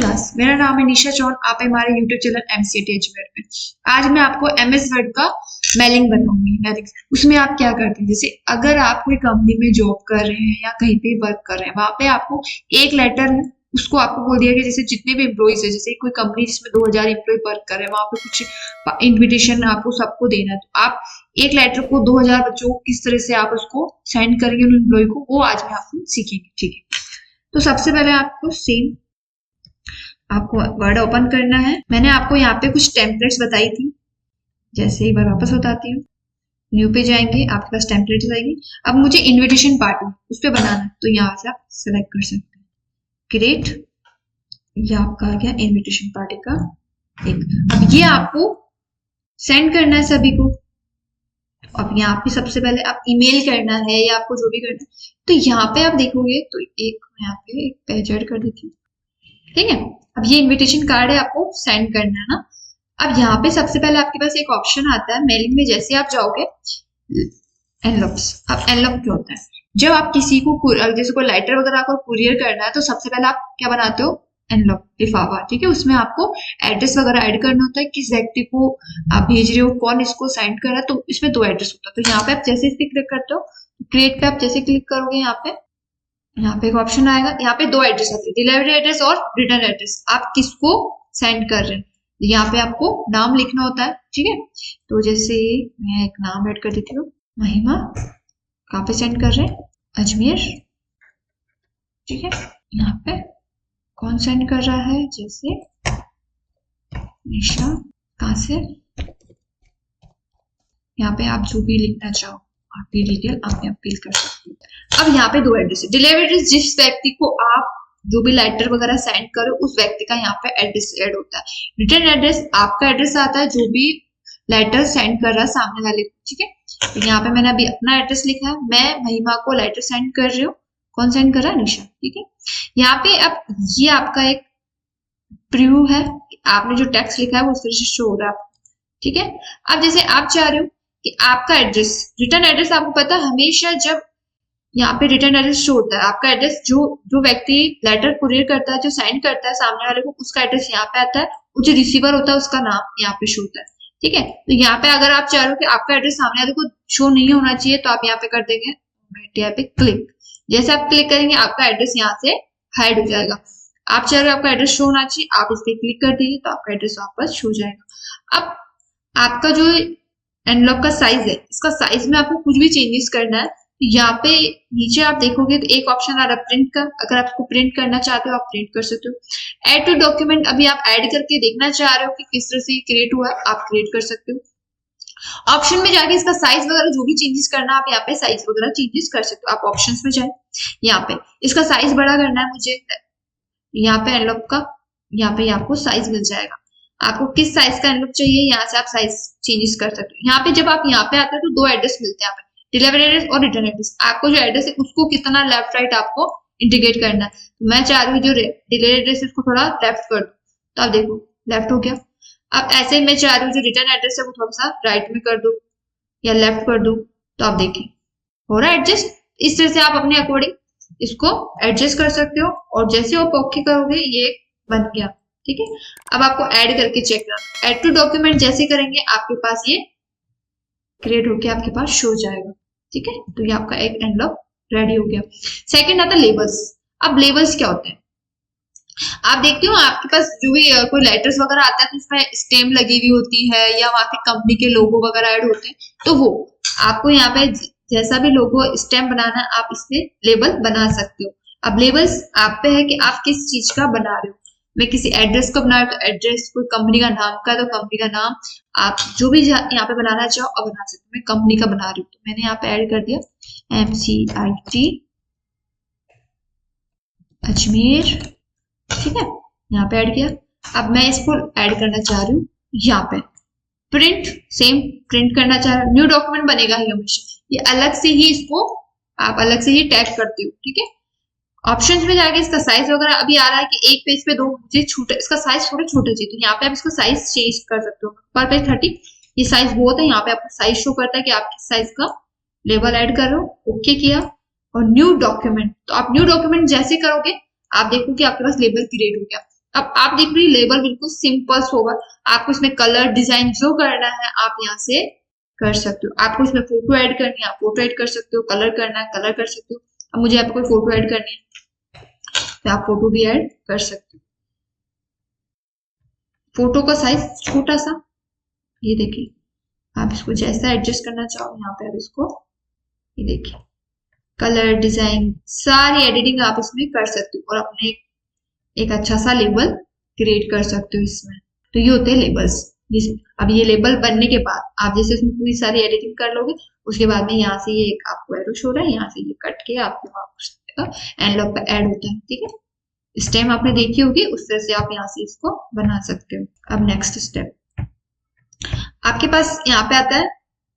Class, मेरा नाम है निशा चौन। आप हमारे यूट्यूब चैनल एमसीटी एजुवेयर में। आज मैं आपको एमएस वर्ड का मेलिंग बताऊंगी। उसमें आप क्या करते हैं, जैसे अगर आप कोई कंपनी में जॉब कर रहे हैं या कहीं पे वर्क कर रहे हैं, वहां पे आपको एक लेटर है, उसको आपको बोल दिया कि जैसे जितने भी एम्प्लॉइज है, जैसे कोई कंपनी जिसमें 2000 एम्प्लॉय वर्क कर रहे हैं, वहां पे कुछ इन्विटेशन आपको सबको देना है, तो आप एक लेटर को 2000 बच्चों को किस तरह से आप उसको सेंड करेंगे उन एम्प्लॉय को, वो आज मैं आपको सीखेंगे। ठीक है, तो सबसे पहले आपको सेम आपको वर्ड ओपन करना है। मैंने आपको यहाँ पे कुछ टेम्पलेट्स बताई थी, जैसे एक बार वापस बताती हूँ, न्यू पे जाएंगे, आपके पास टेम्पलेट्स आएगी। अब मुझे इनविटेशन पार्टी उस पर बनाना है, तो यहाँ से आप सेलेक्ट कर सकते हैं क्रिएट, ये आपका आ गया इनविटेशन पार्टी का एक। अब ये आपको सेंड करना है सभी को। अब यहाँ पे सबसे पहले आप ईमेल करना है या आपको जो भी करना है, तो यहाँ पे आप देखोगे तो एक यहाँ पे एक पेज ऐड कर देती हूँ। ठीक है, अब ये इनविटेशन कार्ड है, आपको सेंड करना है ना। अब यहाँ पे सबसे पहले आपके पास एक ऑप्शन आता है मेलिंग में, जैसे आप जाओगे एनवेलप्स। अब एनवेलप क्या होता है, जब आप किसी को जैसे कोई लेटर वगैरह आपको कुरियर करना है, तो सबसे पहले आप क्या बनाते हो, एनवेलप, लिफाफा। ठीक है, उसमें आपको एड्रेस वगैरह ऐड करना होता है, किस व्यक्ति को आप भेज रहे हो, कौन इसको सेंड कर रहा है, तो इसमें 2 एड्रेस होता है। तो यहाँ पे आप जैसे इस पे क्लिक करते हो, क्रिएट पे आप जैसे क्लिक करोगे, यहाँ पे एक ऑप्शन आएगा, यहाँ पे 2 एड्रेस आते हैं, डिलीवरी एड्रेस और रिटर्न एड्रेस। आप किसको सेंड कर रहे हैं, यहाँ पे आपको नाम लिखना होता है। ठीक है, तो जैसे मैं एक नाम ऐड कर देती हूँ, महिमा। कहाँ पे सेंड कर रहे हैं, अजमेर। ठीक है, यहाँ पे कौन सेंड कर रहा है, जैसे निशा। कहाँ से, यहाँ पे आप जो भी लिखना चाहो आपकी डिटेल आप यहाँ फिल कर सकते हो। अब यहाँ पे 2 एड्रेस है, डिलीवरी एड्रेस जिस व्यक्ति को आप जो भी लेटर वगैरह सेंड करो उस व्यक्ति का यहाँ पे एड्रेस ऐड होता है। रिटर्न एड्रेस आपका एड्रेस आता है जो भी लेटर सेंड कर रहा है सामने वाले को। ठीक है, तो यहाँ पे मैंने अभी अपना एड्रेस लिखा है, मैं महिमा को लेटर सेंड कर रही हूँ। कौन सेंड कर रहा है, निशा। ठीक है, यहाँ पे अब ये आपका एक प्रीव्यू है, आपने जो टेक्स्ट लिखा है वो उस तरह से शो हो रहा है आपको। ठीक है, अब जैसे आप चाह रहे हो कि आपका एड्रेस, रिटर्न एड्रेस आपको पता है हमेशा जब यहाँ पे रिटर्न एड्रेस शो होता है, आपका एड्रेस जो व्यक्ति लेटर कुरियर करता है, जो सेंड करता है सामने वाले को, उसका एड्रेस यहाँ पे आता है, और जो रिसीवर होता है उसका नाम यहाँ पे शो होता है। ठीक है, तो यहाँ पे अगर आप चाह रहे हो कि आपका एड्रेस सामने वाले को शो नहीं होना चाहिए, तो आप यहाँ पे कर देंगे यहाँ पे क्लिक। जैसे आप क्लिक करेंगे आपका एड्रेस यहाँ से हाइड हो जाएगा। आप चाह रहे हो आपका एड्रेस शो होना चाहिए, आप इस पे क्लिक कर दीजिए तो आपका एड्रेस वापस शो हो जाएगा। अब आपका जो एनवेलप का साइज है, इसका साइज में आपको कुछ भी चेंजेस करना है, यहाँ पे नीचे आप देखोगे तो एक ऑप्शन आ रहा है प्रिंट का। अगर आपको प्रिंट करना चाहते हो आप प्रिंट कर सकते हो। ऐड टू डॉक्यूमेंट, अभी आप ऐड करके देखना चाह रहे हो कि किस तरह से क्रिएट हुआ है, आप क्रिएट कर सकते हो। ऑप्शन में जाके इसका साइज वगैरह जो भी चेंजेस करना आप यहाँ पे साइज वगैरह चेंजेस कर सकते हो। आप ऑप्शंस में जाए, यहाँ पे इसका साइज बड़ा करना है मुझे, यहाँ पे एनवेलप का यहाँ पे आपको साइज मिल जाएगा। आपको किस साइज का एनवेलप चाहिए, यहाँ से आप साइज चेंजेस कर सकते हो। यहाँ पे जब आप यहाँ पे आते हो तो 2 एड्रेस मिलते हैं, यहाँ पे डिलीवरी एड्रेस और रिटर्न एड्रेस। आपको जो एड्रेस है उसको कितना लेफ्ट राइट आपको इंडिकेट करना है। तो मैं चाह रही हूँ जो डिलीवरी एड्रेस है उसको थोड़ा लेफ्ट कर दो, तो आप देखो लेफ्ट हो गया। अब ऐसे ही मैं चाह रही हूँ जो रिटर्न एड्रेस है वो थोड़ा सा राइट में कर दो या लेफ्ट कर दो, तो आप देखिए हो रहा है एडजस्ट। इस तरह से आप अपने अकॉर्डिंग इसको एडजस्ट कर सकते हो, और जैसे आप ओके करोगे ये बन गया। ठीक है, अब आपको ऐड करके चेक करना, ऐड टू डॉक्यूमेंट जैसे करेंगे आपके पास ये क्रिएट होके आपके पास शो जाएगा। ठीक है, तो ये आपका एक एनवेलप रेडी हो गया। सेकंड आता है लेबल्स। अब लेबल्स क्या होते हैं, आप देखते हो आपके पास जो भी कोई लेटर्स वगैरह आता है तो उसमें स्टैम्प लगी हुई होती है या वहां पे कंपनी के लोगो वगैरह ऐड होते हैं, तो वो आपको यहाँ पे जैसा भी लोगो स्टैम्प बनाना है आप इससे लेबल बना सकते हो। अब लेबल्स आप पे है कि आप किस चीज का बना रहे हो। मैं किसी एड्रेस को बना रही हूँ तो एड्रेस, कोई कंपनी का नाम का तो कंपनी का नाम, आप जो भी यहाँ पे बनाना चाहो अब बना सकते हो। मैं कंपनी का बना रही हूँ तो मैंने यहाँ पे ऐड कर दिया MCIT अजमेर। ठीक है, यहाँ पे ऐड किया। अब मैं इसको ऐड करना चाह रही हूँ यहाँ पे प्रिंट, सेम प्रिंट करना चाह रहा हूँ। न्यू डॉक्यूमेंट बनेगा ही हमेशा, ये अलग से ही इसको आप अलग से ही टैग करते हो। ठीक है, ऑप्शंस में जाके इसका साइज वगैरह अभी आ रहा है कि एक पेज पे 2 मुझे छोटा, इसका साइज थोड़ा छोटा चाहिए, तो यहाँ पे आप इसको साइज चेंज कर सकते हो। पर पेज 30 ये साइज बहुत है, यहाँ पे आपको साइज शो करता है कि आप किस साइज का लेबल ऐड कर रहे हो। ओके किया, और न्यू डॉक्यूमेंट, तो आप न्यू डॉक्यूमेंट जैसे करोगे आप देखो कि आपके पास लेबल क्रिएट हो गया। अब आप देख रहे लेबल बिल्कुल सिंपल होगा, आपको इसमें कलर डिजाइन जो करना है आप यहाँ से कर सकते हो। आपको इसमें फोटो ऐड करनी है आप फोटो ऐड कर सकते हो, कलर करना है कलर कर सकते हो। अब मुझे आपको कोई फोटो ऐड करनी है तो आप फोटो भी ऐड कर सकते हो। फोटो का साइज छोटा सा, ये देखिए, आप इसको जैसा एडजस्ट करना चाहो यहाँ पे आप इसको, ये देखिए कलर डिजाइन सारी एडिटिंग आप इसमें कर सकते हो और अपने एक अच्छा सा लेबल क्रिएट कर सकते हो इसमें। तो ये होते हैं लेबल्स। अब ये लेबल बनने के बाद आप जैसे इसमें पूरी सारी एडिटिंग कर लोगे, उसके बाद में यहाँ से ये आपको एरो शो रहा है, यहाँ से ये कट के आपको एंड लॉक पे ऐड होता है, ठीक है। स्टेम आपने देखी होगी, उस तरह से आप यहाँ से इसको बना सकते हो। अब नेक्स्ट स्टेप आपके पास यहाँ पे आता है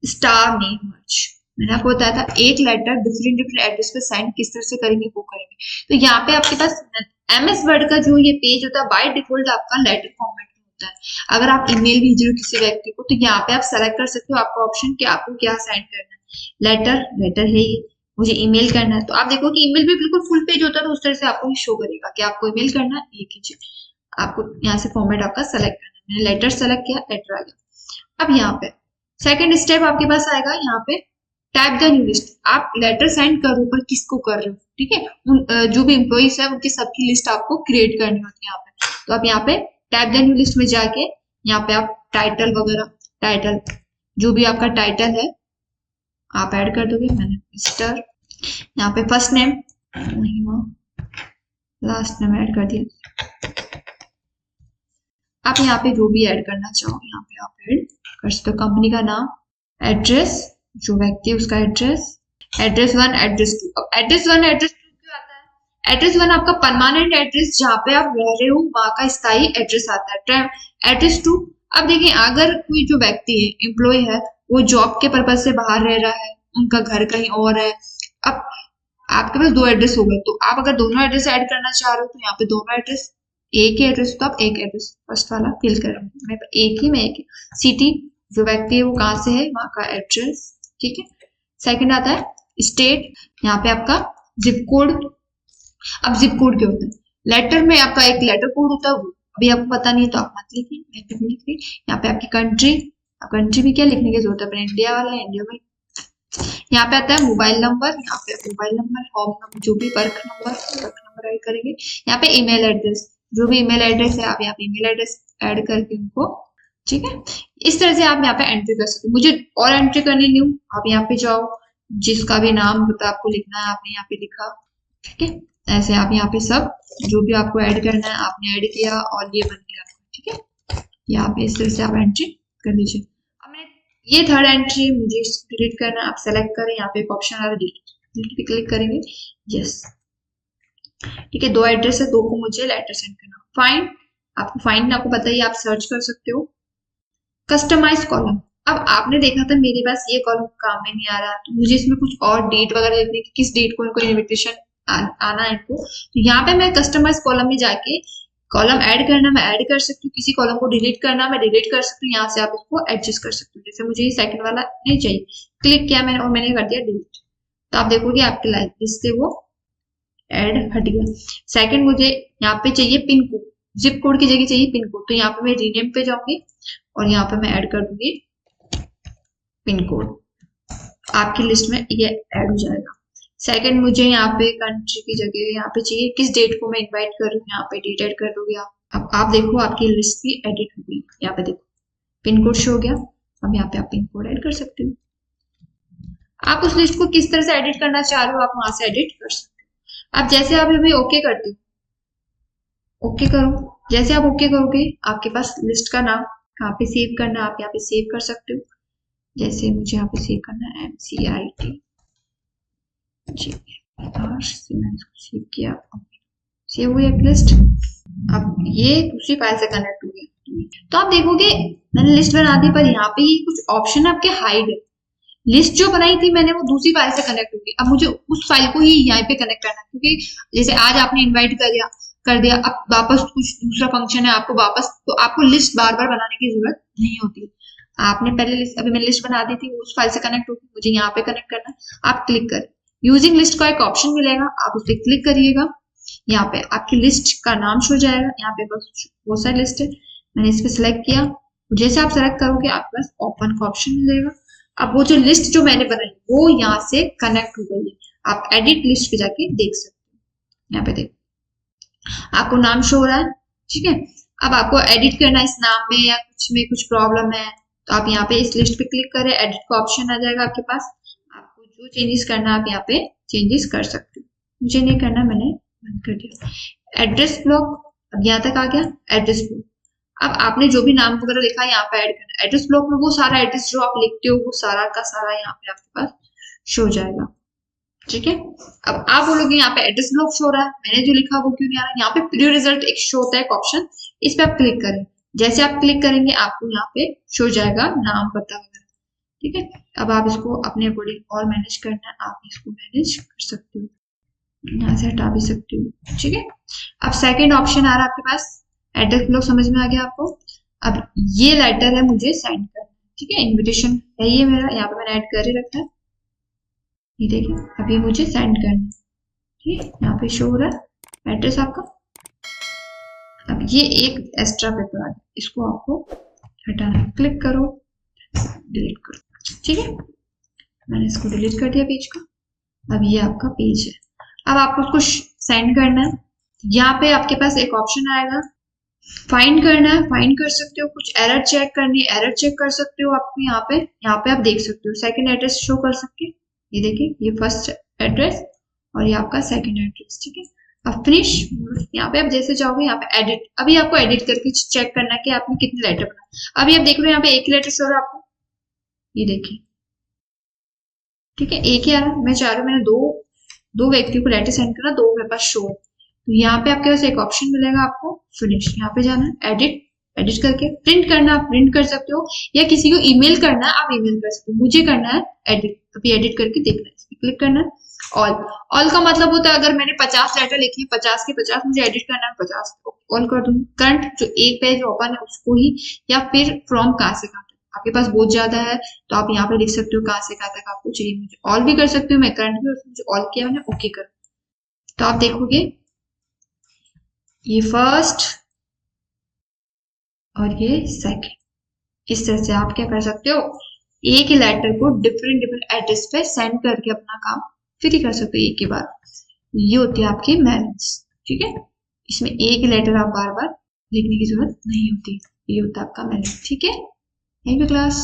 स्टार नेम मर्ज। मैंने आपको बताया था एक लेटर डिफरेंट एड्रेस पे सेंड किस तरह से करेंगे वो करेंगे। तो यहाँ पे आपके पास MS वर्ड का जो ये पेज होता है बाय डिफॉल्ट आपका लेटर फॉर्मेट में होता है। अगर आप ईमेल भेज रहे हो किसी व्यक्ति को तो यहाँ पे आप सेलेक्ट कर सकते हो आपका ऑप्शन कि आपको क्या सेंड करना है। लेटर है ये, मुझे ईमेल करना है, तो आप देखो कि ईमेल भी बिल्कुल फुल पेज होता है, तो उस तरह से आपको शो करेगा कि आपको ईमेल करना है, ये कीजिए। आपको यहाँ से फॉर्मेट आपका सेलेक्ट करना है। मैंने लेटर सेलेक्ट किया, लेटर आ गया। अब यहाँ पे सेकेंड स्टेप आपके पास आएगा, यहाँ पे टाइप द न्यू लिस्ट। आप लेटर सेंड करो पर किसको कर रहे हो, ठीक है, जो भी एम्प्लॉइज है उनकी सबकी लिस्ट आपको क्रिएट करनी होती है यहाँ पे। तो आप यहाँ पे टाइप द न्यू लिस्ट में जाके यहाँ पे आप टाइटल वगैरह, टाइटल जो भी आपका टाइटल है आप ऐड कर दोगे। मैंने मिस्टर, यहाँ पे फर्स्ट नेम महिमा, लास्ट नेम ऐड कर दिया। आप यहाँ पे जो भी ऐड करना चाहो यहाँ पे आप ऐड कर सकते हो। कंपनी का नाम, एड्रेस, जो व्यक्ति है उसका एड्रेस, एड्रेस 1 एड्रेस 2। अब एड्रेस 1 एड्रेस 2 क्यों आता है? एड्रेस 1 आपका परमानेंट एड्रेस जहाँ पे आप रह रहे हो वहां का स्थायी एड्रेस आता है। एड्रेस 2, अब देखिए अगर कोई जो व्यक्ति है एम्प्लॉय है वो जॉब के पर्पज से बाहर रह रहा है, उनका घर कहीं और है, अब आपके पास 2 एड्रेस हो गए, तो आप अगर दोनों एड्रेस ऐड करना चाह रहे हो तो यहाँ पे दोनों एड्रेस, एक ही एड्रेस तो आप एक एड्रेस फर्स्ट वाला फिल करेंगे। मैं एक ही सिटी, जो व्यक्ति है वो कहाँ से है वहां का एड्रेस, ठीक है। सेकंड आता है स्टेट, यहाँ पे आपका जिप कोड। अब जिप कोड क्या होता है? लेटर में आपका एक लेटर कोड होता है, वो अभी आपको पता नहीं है तो आप मत लिखिए, मैं भी लिख रही। यहाँ पे आपकी कंट्री, अब कंट्री भी क्या लिखने की जरूरत है, अपने इंडिया वाला है इंडिया में। यहाँ पे आता है मोबाइल नंबर, यहाँ पे मोबाइल नंबर, होम नंबर, जो भी वर्क नंबर ऐड करेंगे। यहाँ पे ईमेल एड्रेस, जो भी ईमेल एड्रेस है आप यहाँ पे ईमेल एड्रेस ऐड करके उनको, ठीक है। इस तरह से आप यहाँ पे एंट्री कर सकते हो। मुझे और एंट्री करनी नहीं हूँ, आप यहाँ पे जाओ, जिसका भी नाम होता है आपको लिखना है, आपने यहाँ पे लिखा, ठीक है। ऐसे आप यहाँ पे सब जो भी आपको ऐड करना है आपने ऐड किया और ये बन गया, ठीक है। यहाँ पे इस तरह से आप एंट्री कर लीजिए। अब मैंने ये थर्ड एंट्री मुझे डिलीट करना है, आप सेलेक्ट करें, यहाँ पे एक ऑप्शन आ रहा है डिलीट पे क्लिक करेंगे, यस, ठीक है। 2 एड्रेस है, 2 को मुझे लेटर सेंड करना। फाइंड, आपको फाइंड आपको पता ही, आप सर्च कर सकते हो। कस्टमाइज कॉलम, अब आपने देखा था मेरे पास ये कॉलम काम में नहीं आ रहा, तो मुझे इसमें कुछ और डेट वगैरह लिखने की, किस डेट को इनको इन्विटेशन आना है इनको, तो यहाँ पे मैं कस्टमाइज कॉलम में जाके कॉलम ऐड करना मैं ऐड कर सकती हूँ, किसी कॉलम को डिलीट करना मैं डिलीट कर सकती हूँ। यहाँ से आप इसको एडजस्ट कर सकते हो। जैसे मुझे ये सेकंड वाला नहीं चाहिए, क्लिक किया मैंने और मैंने कर दिया डिलीट, तो आप देखोगे आपके लिस्ट से वो ऐड हट गया। सेकंड मुझे यहाँ पे चाहिए पिन कोड, जिप कोड की जगह चाहिए पिन कोड, तो यहाँ पे मैं रीनेम पे जाऊंगी और यहाँ पे मैं ऐड कर दूंगी पिन कोड, आपकी लिस्ट में ये ऐड हो जाएगा। सेकंड मुझे यहाँ पे कंट्री की जगह यहाँ पे चाहिए किस डेट को मैं इनवाइट कर रही हूँ, यहाँ पे डेट ऐड कर दोगे आप। अब आप देखो आपकी लिस्ट भी एडिट हो गई, यहाँ पे देखो पिन कोड शो हो गया। अब यहाँ पे आप पिन कोड ऐड कर सकते हो। आप उस लिस्ट को किस तरह से एडिट करना चाह रहे हो आप वहां से एडिट कर सकते हो। अब जैसे आप अभी ओके करते हो, ओके करो, जैसे आप ओके करोगे आपके पास लिस्ट का नाम कहाँ पे सेव करना आप यहाँ पे सेव कर सकते हो। जैसे मुझे यहाँ पे सेव करना है MCIT जी, मैंने इसको सेव किया, सेव हुई एक लिस्ट। अब ये दूसरी फाइल से कनेक्ट हो गया, तो आप देखोगे मैंने लिस्ट बना दी पर यहाँ पे कुछ ऑप्शन आपके हाइड है। लिस्ट जो बनाई थी मैंने वो दूसरी फाइल से कनेक्ट होगी, अब मुझे उस फाइल को ही यहाँ पे कनेक्ट करना है, क्योंकि जैसे आज आपने इनवाइट कर दिया, अब वापस कुछ दूसरा फंक्शन है आपको वापस, तो आपको लिस्ट बार बार बनाने की जरूरत नहीं होती। आपने पहले लिस्ट, अभी मैंने लिस्ट बना दी थी, उस फाइल से कनेक्ट होगी, मुझे यहाँ पे कनेक्ट करना है। आप क्लिक करें, यूजिंग लिस्ट का एक ऑप्शन मिलेगा, आप उस पर क्लिक करिएगा। यहाँ पे आपकी लिस्ट का नाम शो जाएगा। यहाँ पे बस बहुत सारी लिस्ट है, मैंने इस पे सिलेक्ट किया। जैसे आप सेलेक्ट करोगे आपके पास ओपन का ऑप्शन मिलेगा। अब वो जो लिस्ट जो मैंने बनाई वो यहाँ से कनेक्ट हो गई है। आप एडिट लिस्ट पे जाके देख सकते हो। यहाँ पे देखो आपको नाम शो हो रहा है, ठीक है। अब आपको एडिट करना है इस नाम में या कुछ में कुछ प्रॉब्लम है तो आप यहाँ पे इस लिस्ट पे क्लिक करें, एडिट का ऑप्शन आ जाएगा आपके पास। आपको जो चेंजेस करना है आप यहाँ पे चेंजेस कर सकते हो। मुझे नहीं करना, मैंने बंद कर दिया। एड्रेस ब्लॉक, अब यहाँ तक आ गया एड्रेस ब्लॉक। अब आपने जो भी नाम वगैरह लिखा है यहाँ पे ऐड करना है। एड्रेस ब्लॉक में वो सारा एड्रेस जो आप लिखते हो वो सारा का सारा यहाँ पे आपके पास शो जाएगा, ठीक है। अब आप बोलोगे यहाँ पे एड्रेस ब्लॉक शो रहा है, मैंने जो लिखा वो क्यों नहीं आ रहा। यहाँ पे प्रीव्यू रिजल्ट एक शो होता है एक ऑप्शन, इस पे आप क्लिक करें। जैसे आप क्लिक करेंगे आपको यहाँ पे शो जाएगा नाम पता वगैरह, ठीक है। अब आप इसको अपने अकॉर्डिंग और मैनेज करना है, आप इसको मैनेज कर सकते हो, यहाँ से हटा भी सकते हो, ठीक है। अब सेकेंड ऑप्शन आ रहा है आपके पास एड्रेस ब्लॉक, समझ में आ गया आपको। अब ये लेटर है मुझे सेंड करना, ठीक है। इनविटेशन है ये मेरा, यहाँ पे मैंने ऐड कर ही रखा है, ये देखिए। अब ये मुझे सेंड करना, ठीक है। यहाँ पे शो हो रहा है एड्रेस आपका। अब ये एक एक्स्ट्रा पेपर आ गया, इसको आपको हटाना है। क्लिक करो, डिलीट करो, ठीक है। मैंने इसको डिलीट कर दिया पेज का। अब ये आपका पेज है। अब आपको उसको सेंड करना है। यहाँ पे आपके पास एक ऑप्शन आएगा फाइंड करना है, फाइंड कर सकते हो। कुछ एरर चेक करनी है, एरर चेक कर सकते हो। आपको यहाँ पे आप देख सकते हो सेकंड एड्रेस शो कर सकते हैं। ये देखिए, ये फर्स्ट एड्रेस और ये आपका सेकंड एड्रेस, ठीक है। अब फिनिश, यहाँ पे आप जैसे चाहोगे यहाँ पे एडिट। अभी आपको एडिट करके चेक करना है कि आपने कितने लेटर बनाए। अभी आप देख रहे हो यहाँ पे एक ही लेटर शो रहा है आपको, ये देखिए, ठीक है। एक ही आ रहा है। मैं चाह रही हूँ मैंने दो व्यक्तियों को लेटर सेंड करना, दो मेरे पास शो। तो यहाँ पे आपके पास एक ऑप्शन मिलेगा आपको फिनिश, यहाँ पे जाना है, एडिट, एडिट करके प्रिंट करना, आप प्रिंट कर सकते हो या किसी को ईमेल करना है आप ईमेल कर सकते हो। मुझे करना है एडिट, अभी एडिट करके देखना है, इस पर क्लिक करना है। ऑल का मतलब होता है अगर मैंने 50 लेटर लिखे 50 के 50 मुझे एडिट करना है 50 ऑल कर दूंगी। करंट जो एक पेज ओपन है उसको ही, या फिर फ्रॉम कहाँ से कहाँ तक। आपके पास बहुत ज्यादा है तो आप यहाँ पे लिख सकते हो कहाँ से कहाँ तक आपको चाहिए। मुझे ऑल भी कर सकते हो, मैं करंट भी, मुझे ऑल किया मैंने, ओके कर। तो आप देखोगे ये फर्स्ट और ये सेकंड, इस तरह से आप क्या कर सकते हो, एक ही लेटर को डिफरेंट डिफरेंट एड्रेस पे सेंड करके अपना काम फ्री कर सकते हो एक ही बार। ये होती है आपकी मैनेज, ठीक है। इसमें एक ही लेटर आप बार बार लिखने की जरूरत नहीं होती, ये होता है आपका मैनेज, ठीक है। Thank you class.